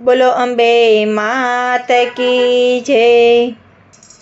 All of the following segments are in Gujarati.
બોલો અંબે માત કી જય।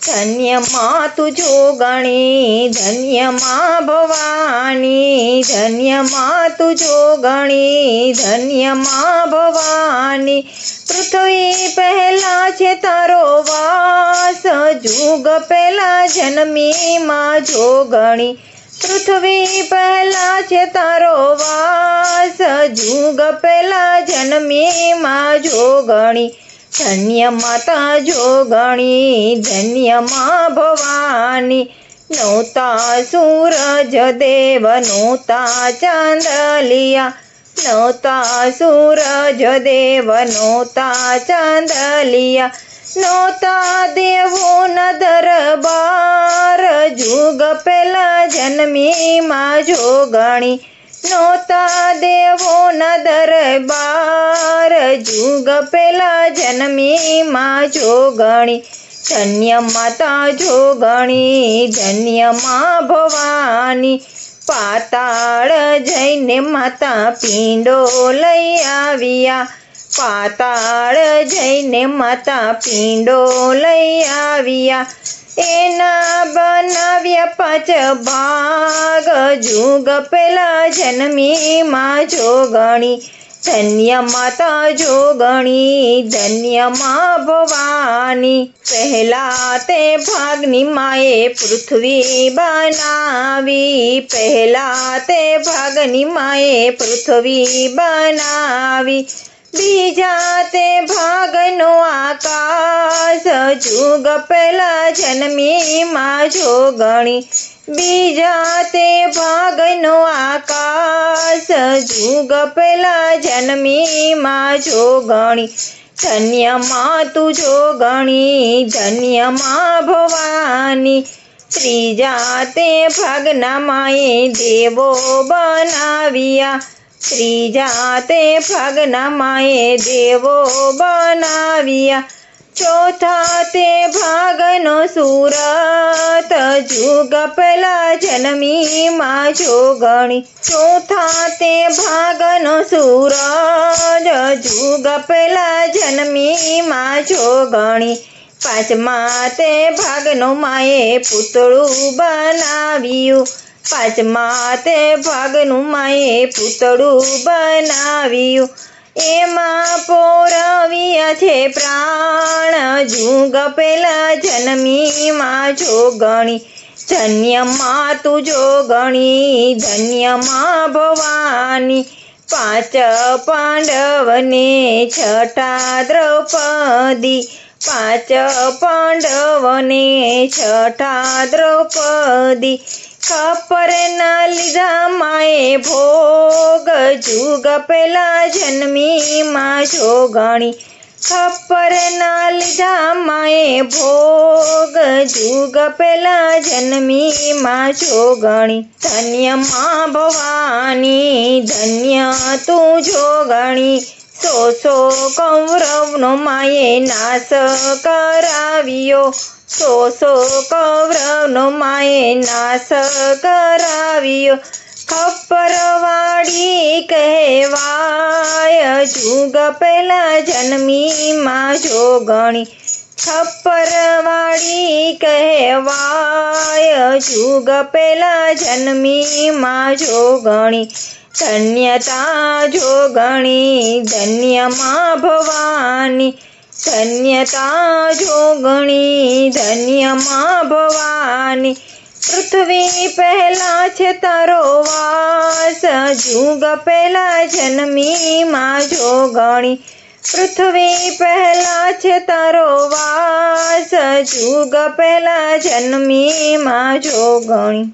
ધન્ય માં તું જોગણી, ધન્ય માં ભવાની, ધન્ય માં તું જોગણી, ધન્ય માં ભવાની। પૃથ્વી પહેલા છે તારો વાસ, જુગ પહેલા જન્મી માં જોગણી। પૃથ્વી પહેલા છે તારો વાસ, જુગ પહેલા જન્મી માં જોગણી। ધન્ય માતા જોગણી, ધન્ય માં ભવાની। નહોતા સૂરજ દેવ, નહોતા ચાંદલિયા, નહોતા સૂરજ દેવ, નહોતા ચાંદલિયા, નહોતા દેવોના દરબાર, જુગ પહેલા જન્મી માં જોગણી। નહોતા દેવોના દરબાર, જુગ પહેલા જન્મી માં જોગણી। ધન્ય માતા જોગણી, ધન્ય માં ભવાની। પાતાળ જઈને માતા પિંડો લઈ આવ્યા, પાતાળ જઈને માતા પિંડો લઈ આવ્યા। એના બનાવ્યા 5 ભાગ, જુગ પહેલા જન્મી માં જોગણી। ધન્ય માતા જોગણી, ધન્ય માં ભવાની। પહેલા તે ભાગની માએ પૃથ્વી બનાવી, પહેલા તે ભાગની માએ પૃથ્વી બનાવી। બીજા તે ભાગનો આકાશ, જુગ પહેલા જન્મી માં જોગણી। બીજા તે ભાગનો આકાશ, જુગ પહેલા જન્મી માં જોગણી। ધન્ય માં તું જોગણી, ધન્ય માં ભવાની। ત્રીજા તે ભાગના માએ દેવો બનાવ્યા, ત્રીજા તે ભાગના માએ દેવો બનાવ્યા। ચોથા તે ભાગનો સુરત, જુગ પહેલા જન્મી માં જોગણી। ચોથા તે ભાગનો સૂરજ, જુગ પહેલા જન્મી માં જોગણી। પાંચમા તે ભાગનો માએ પૂતળું બનાવ્યું, પાંચમા તે ભાગનું માએ પૂતળું બનાવ્યું। એમાં પોરવ્યા છે પ્રાણ, જુગ પહેલા જન્મી માં જોગણી। ધન્ય માં તું જોગણી, ધન્ય માં ભવાની। 5 પાંડવને છઠ્ઠા દ્રૌપદી, 5 પાંડવને છઠ્ઠા દ્રૌપદી। ખપ્પરના લીધા માએ ભોગ, જુગ પહેલા જન્મી માં જોગણી। ખપ્પરના લીધા માએ ભોગ, જુગ પહેલા જન્મી માં જોગણી। ધન્ય માં ભવાની, ધન્ય તું જોગણી। 100 કૌરવનો માએ નાશ કરાવ્યો, 100 કૌરવનો માએ નાશ કરાવ્યો। ખપ્પરવાળી કહેવાય, જુગ પહેલા જન્મી માં જોગણી। ખપ્પરવાળી કહેવાય, જુગ પહેલા જન્મી માં જોગણી। ધન્યતા જોગણી, ધન્ય માં ભવાની। ધન્યતા જોગણી, ધન્ય માં ભવાની। પૃથ્વી પહેલા છે તારો વાસ, જુગ પહેલા જન્મી માં જોગણી। પૃથ્વી પહેલા છે તારો વાસ, જુગ પહેલા જન્મી માં જોગણી।